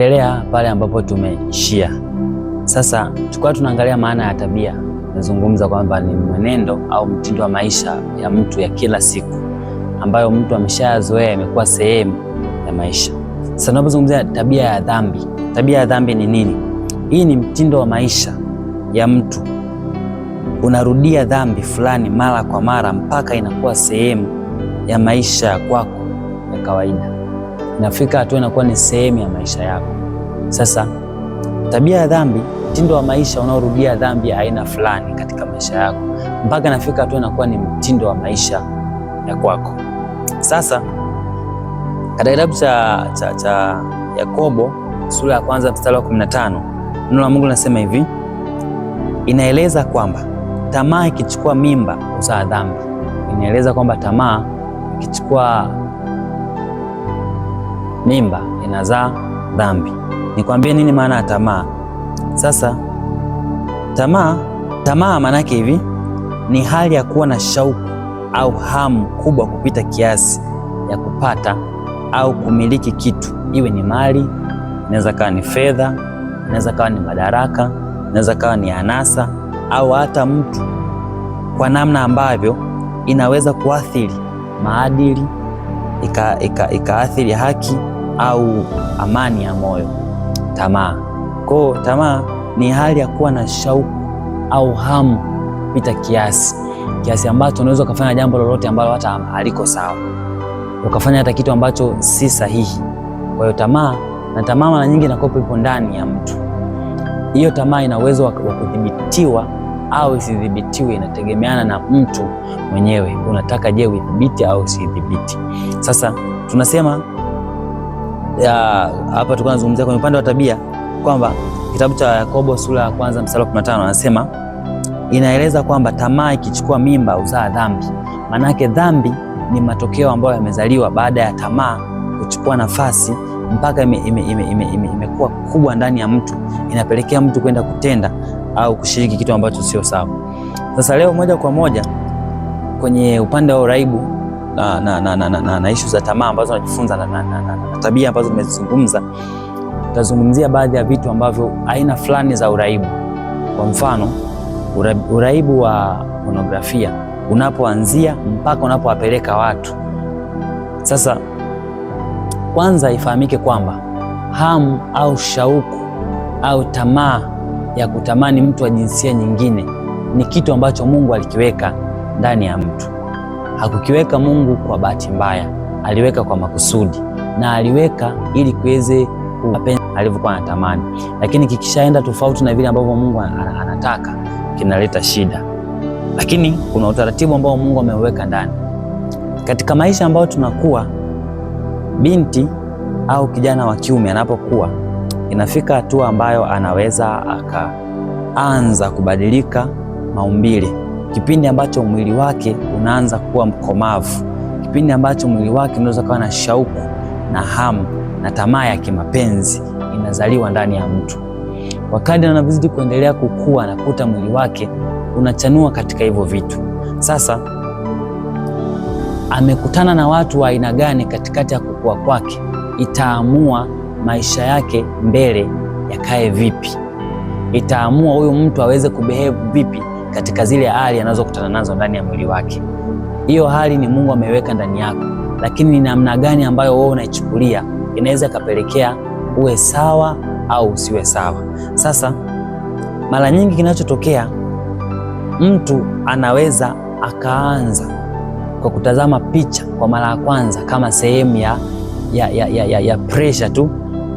Endelea pale ambapo tumeishia. Sasa tulikuwa tunaangalia maana ya tabia. Nazungumza kwamba ni mwenendo au mtindo wa maisha ya mtu ya kila siku ambayo mtu ameshayazoea, imekuwa sehemu ya maisha. Sasa tunapozungumzia tabia ya dhambi, tabia ya dhambi ni nini? Hii ni mtindo wa maisha ya mtu, unarudia dhambi fulani mara kwa mara mpaka inakuwa sehemu ya maisha kwako ya kawaida. Inafika hatua inakuwa ni sehemu ya maisha yako. Sasa tabia ya dhambi, mtindo wa maisha unaorudia dhambi ya aina fulani katika maisha yako mpaka inafika hatua inakuwa ni mtindo wa maisha ya kwako. Sasa katika kitabu cha Yakobo sura ya 1 mstari wa 15, neno la Mungu linasema hivi, inaeleza kwamba tamaa ikichukua mimba huzaa dhambi. Inaeleza kwamba tamaa ikichukua mimba inazaa dhambi. Nikwambie nini maana ya tamaa? Sasa tamaa maana yake hivi, ni hali ya kuwa na shauku au hamu kubwa kupita kiasi ya kupata au kumiliki kitu, iwe ni mali, inaweza kawa ni fedha, inaweza kawa ni madaraka, inaweza kawa ni anasa au hata mtu, kwa namna ambavyo inaweza kuathiri maadili, ikaathiri haki au amani ya moyo. Tamaa. Kwa tamaa ni hali ya kuwa na shauku au hamu kupita kiasi ambacho unaweza ukafanya jambo lolote ambalo hata haliko sawa, ukafanya hata kitu ambacho si sahihi. Kwa hiyo tamaa mara nyingi inakuwa ipo ndani ya mtu. Hiyo tamaa ina uwezo wa kudhibitiwa au isidhibitiwe, inategemeana na mtu mwenyewe. Unataka je, udhibiti au usidhibiti? Sasa tunasema hapa tulikuwa tunazungumzia kwenye upande wa tabia kwamba kitabu cha Yakobo sura ya 1 mstari wa 15 anasema, inaeleza kwamba tamaa ikichukua mimba huzaa dhambi. Maana yake dhambi ni matokeo ambayo yamezaliwa baada ya tamaa kuchukua nafasi mpaka imekuwa kubwa ndani ya mtu, inapelekea mtu kwenda kutenda au kushiriki kitu ambacho sio sawa. Sasa leo moja kwa moja kwenye upande wa uraibu na issue za tamaa ambazo tunajifunza na tabia ambazo tumezizungumza, tutazungumzia baadhi ya vitu ambavyo aina fulani za uraibu. Kwa mfano, uraibu wa pornografia unapoanzia mpaka unapowapeleka watu. Sasa kwanza ifahamike kwamba hamu au shauku au tamaa ya kutamani mtu wa jinsia nyingine ni kitu ambacho Mungu alikiweka ndani ya mtu. Hakukiweka Mungu kwa bahati mbaya, aliweka kwa makusudi, na aliweka ili kuweze kuwapenda alivyokuwa anatamani. Lakini kikishaenda tofauti na vile ambavyo Mungu anataka, kinaleta shida. Lakini kuna utaratibu ambao Mungu ameweka ndani. Katika maisha ambayo tunakuwa, binti au kijana wa kiume anapokuwa, inafika hatua ambayo anaweza akaanza kubadilika maumbile, kipindi ambacho mwili wake unaanza kuwa mkomavu, kipindi ambacho mwili wake unaweza kuwa na shauku na hamu na tamaa ya kimapenzi inazaliwa ndani ya mtu. Wakati anavyozidi kuendelea kukua, na kuta mwili wake unachanua katika hivyo vitu. Sasa amekutana na watu wa aina gani katikati ya kukua kwake, itaamua maisha yake mbele yakae vipi, itaamua huyu mtu aweze kubehave vipi katika zile hali anazokutana nazo ndani ya mwili wake. Hiyo hali ni Mungu ameweka ndani yako, lakini ni namna gani ambayo wewe unaichukulia inaweza kapelekea uwe sawa au usiwe sawa. Sasa mara nyingi kinachotokea, mtu anaweza akaanza kwa kutazama picha kwa mara ya kwanza kama sehemu ya pressure tu.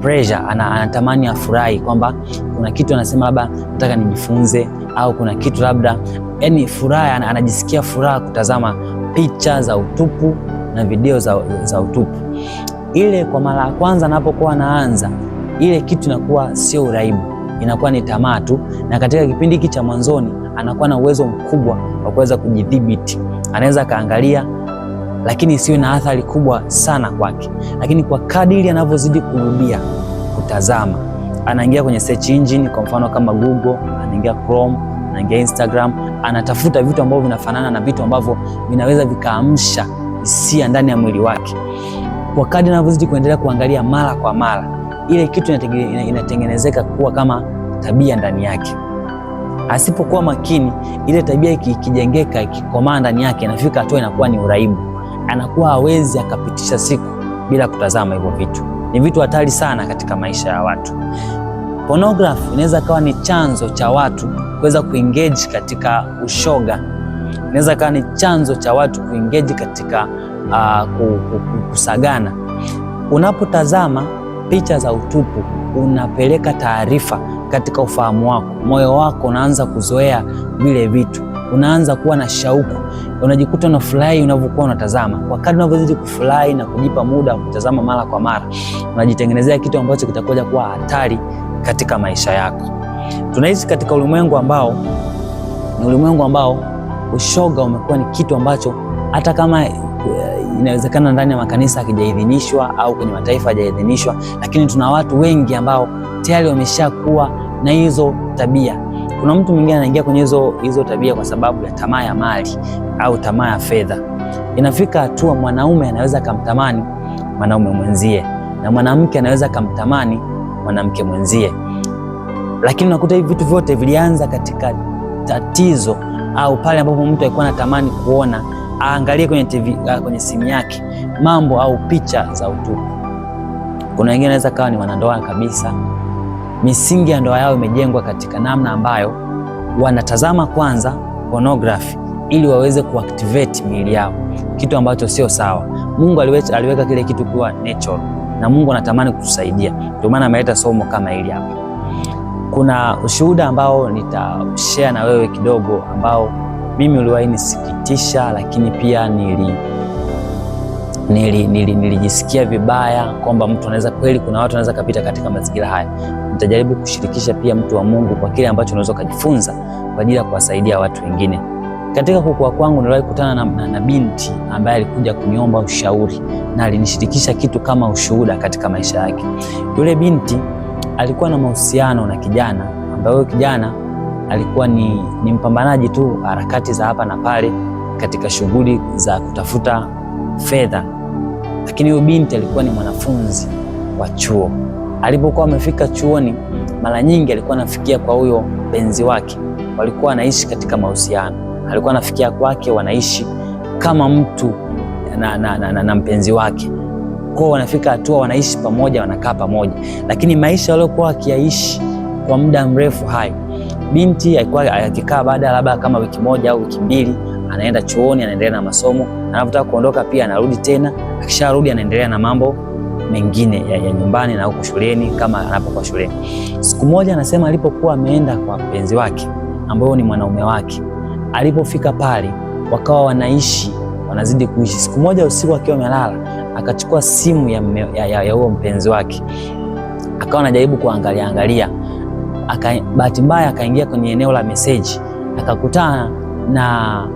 Pressure, anatamani afurahi kwamba kuna kitu anasema labda nataka nijifunze, au kuna kitu labda, yani furaha, anajisikia furaha kutazama picha za utupu na video za utupu. Ile kwa mara ya kwanza anapokuwa anaanza, ile kitu inakuwa sio uraibu, inakuwa ni tamaa tu, na katika kipindi hiki cha mwanzoni anakuwa na uwezo mkubwa wa kuweza kujidhibiti. Anaweza kaangalia, lakini isiwe na athari kubwa sana kwake. Lakini kwa kadiri anavyozidi kurudia kutazama, anaingia kwenye search engine, kwa mfano kama Google, anaingia Chrome, anaingia Instagram, anatafuta vitu ambavyo vinafanana na vitu ambavyo vinaweza vikaamsha hisia ndani ya mwili wake. Kwa kadri anavyozidi kuendelea kuangalia mara kwa mara, ile kitu inatengenezeka kuwa kama tabia ndani yake. Asipokuwa makini, ile tabia ikijengeka, ikikomaa ndani yake, inafika hatua inakuwa ni uraibu, anakuwa hawezi akapitisha siku bila kutazama hivyo vitu. Ni vitu hatari sana katika maisha ya watu. Pornography inaweza kawa ni chanzo cha watu kuweza kuengage katika ushoga. Inaweza kawa ni chanzo cha watu kuengage katika kusagana. Unapotazama picha za utupu, unapeleka taarifa katika ufahamu wako. Moyo wako unaanza kuzoea vile vitu, unaanza kuwa na shauku, unajikuta unafurahi unavyokuwa unatazama. Wakati unavyozidi kufurahi na kujipa muda wa kutazama mara kwa mara, unajitengenezea kitu ambacho kitakuja kuwa hatari katika maisha yako. Tunaishi katika ulimwengu ambao ni ulimwengu ambao ushoga umekuwa ni kitu ambacho hata kama inawezekana ndani ya makanisa hakijaidhinishwa au kwenye mataifa hajaidhinishwa, lakini tuna watu wengi ambao tayari wameshakuwa na hizo tabia. Kuna mtu mwingine anaingia kwenye hizo tabia kwa sababu ya tamaa ya mali au tamaa ya fedha. Inafika hatua mwanaume anaweza kumtamani mwanaume mwenzie na mwanamke anaweza kumtamani mwanamke mwenzie, lakini unakuta hivi vitu vyote vilianza katika tatizo au pale ambapo mtu alikuwa anatamani kuona aangalie kwenye TV, kwenye simu yake mambo au picha za utupu. Kuna wengine anaweza kawa ni wanandoa kabisa, misingi ya ndoa yao imejengwa katika namna ambayo wanatazama kwanza pornography ili waweze kuactivate miili yao, kitu ambacho sio sawa. Mungu aliweka kile kitu kuwa natural na Mungu anatamani kutusaidia. Ndio maana ameleta somo kama hili hapa. Kuna ushuhuda ambao nitashare na wewe kidogo, ambao mimi uliwahi nisikitisha, lakini pia nilijisikia vibaya kwamba mtu anaweza kweli, kuna watu wanaweza kupita katika mazingira haya. Nitajaribu kushirikisha pia mtu wa Mungu kwa kile ambacho unaweza kujifunza kwa ajili ya kuwasaidia watu wengine. Katika kukua kwangu niliwahi kukutana na binti ambaye alikuja kuniomba ushauri na alinishirikisha kitu kama ushuhuda katika maisha yake. Yule binti alikuwa na mahusiano na kijana ambaye huyo kijana alikuwa ni mpambanaji tu, harakati za hapa na pale katika shughuli za kutafuta fedha, lakini huyo binti alikuwa ni mwanafunzi wa chuo. Alipokuwa amefika chuoni, mara nyingi alikuwa anafikia kwa huyo mpenzi wake, walikuwa wanaishi katika mahusiano, alikuwa anafikia kwake, wanaishi kama mtu na mpenzi wake. Kwa wanafika hatua wanaishi pamoja, wanakaa pamoja, lakini maisha waliokuwa wakiishi kwa muda mrefu hayo, binti alikuwa akikaa baada labda kama wiki moja au wiki mbili, anaenda chuoni, anaendelea na masomo, anapotaka kuondoka pia anarudi tena, akisharudi anaendelea na mambo mengine ya nyumbani na huko shuleni kama anapokuwa shuleni. Siku moja anasema alipokuwa ameenda kwa mpenzi wake ambaye ni mwanaume wake, alipofika pale wakawa wanaishi, wanazidi kuishi. Siku moja usiku akiwa amelala, akachukua simu ya huo mpenzi wake, akawa anajaribu kuangalia, bahati mbaya akaingia kwenye eneo la message, akakutana na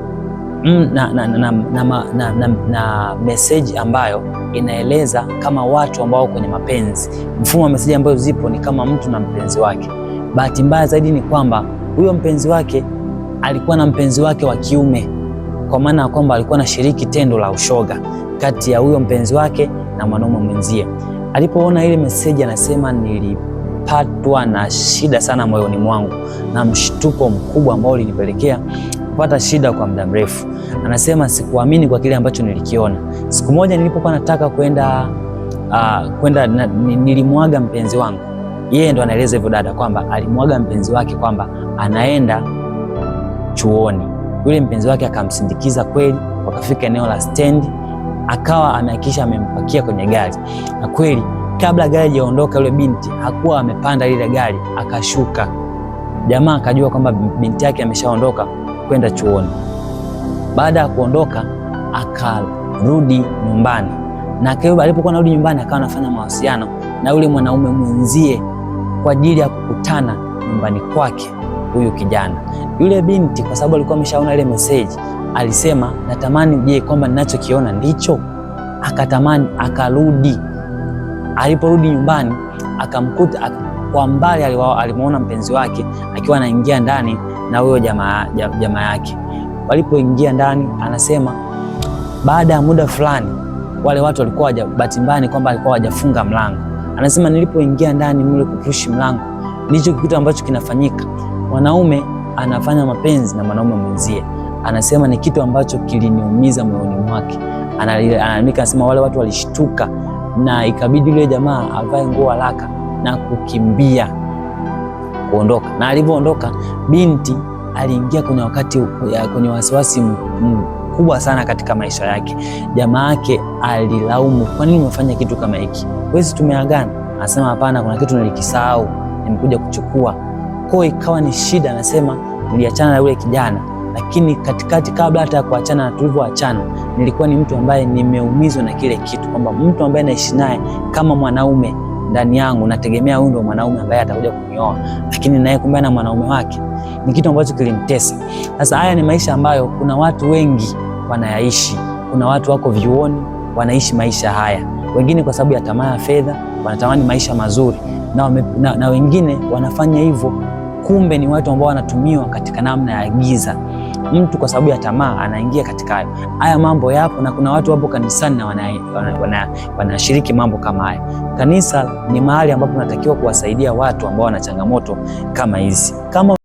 message ambayo inaeleza kama watu ambao kwenye mapenzi. Mfumo wa message ambayo zipo ni kama mtu na mpenzi wake. Bahati mbaya zaidi ni kwamba huyo mpenzi wake alikuwa na mpenzi wake wa kiume, kwa maana ya kwamba alikuwa anashiriki tendo la ushoga kati ya huyo mpenzi wake na mwanaume mwenzie. Alipoona ile message, anasema nilipatwa na shida sana moyoni mwangu na mshtuko mkubwa ambao ulinipelekea kupata shida kwa muda mrefu. Anasema sikuamini kwa kile ambacho nilikiona. Siku moja nilipokuwa nataka kwenda nilimwaga mpenzi wangu. Yeye ndo anaeleza hivyo dada, kwamba alimwaga mpenzi wake kwamba anaenda chuoni. Yule mpenzi wake akamsindikiza kweli, wakafika eneo la stendi, akawa amehakikisha amempakia kwenye gari. Na kweli kabla gari hajaondoka, yule binti hakuwa amepanda ile gari, akashuka. Jamaa akajua kwamba binti yake ameshaondoka kwenda chuoni. Baada ya kuondoka, akarudi nyumbani, na alipokuwa anarudi nyumbani akawa anafanya mahusiano na yule mwanaume mwenzie kwa ajili ya kukutana nyumbani kwake huyu kijana. Yule binti kwa sababu alikuwa ameshaona ile message, alisema natamani je, kwamba ninachokiona ndicho? Akatamani, akarudi. Aliporudi nyumbani akamkuta kwa mbali, alimuona mpenzi wake akiwa anaingia ndani na huyo jamaa yake. Walipoingia ndani, anasema baada ya muda fulani wale watu walikuwa bahati mbaya kwamba walikuwa hawajafunga mlango. Anasema nilipoingia ndani mle kupushi mlango, ndicho kitu ambacho kinafanyika. Mwanaume anafanya mapenzi na mwanaume mwenzie. Anasema ni kitu ambacho kiliniumiza moyoni mwake. Anaandika, anasema wale watu walishtuka na ikabidi yule jamaa avae nguo haraka na kukimbia kuondoka. Na alivyoondoka, binti aliingia kwenye wasiwasi mkubwa sana katika maisha yake. Jamaa yake alilaumu, kwa nini umefanya kitu kama hiki? Wewe tumeagana. Anasema hapana, kuna kitu nilikisahau, nimekuja kuchukua. Kwa ikawa ni shida. Anasema niliachana na yule kijana, lakini katikati, kabla hata ya kuachana na tulivyoachana, nilikuwa ni mtu ambaye nimeumizwa na kile kitu, kwamba mtu ambaye naishi naye kama mwanaume ndani yangu, nategemea huyu ndio mwanaume ambaye atakuja kunioa, lakini naye kumbe na mwanaume wake. Ni kitu ambacho kilimtesa. Sasa haya ni maisha ambayo kuna watu wengi wanayaishi. Kuna watu wako vyuoni wanaishi maisha haya, wengine kwa sababu ya tamaa ya fedha, wanatamani maisha mazuri, na wengine wanafanya hivyo, kumbe ni watu ambao wanatumiwa katika namna ya giza. Mtu kwa sababu ya tamaa anaingia katika haya mambo yapo, na kuna watu wapo kanisani na wanashiriki mambo kama haya. Kanisa ni mahali ambapo tunatakiwa kuwasaidia watu ambao wana changamoto kama hizi. Kama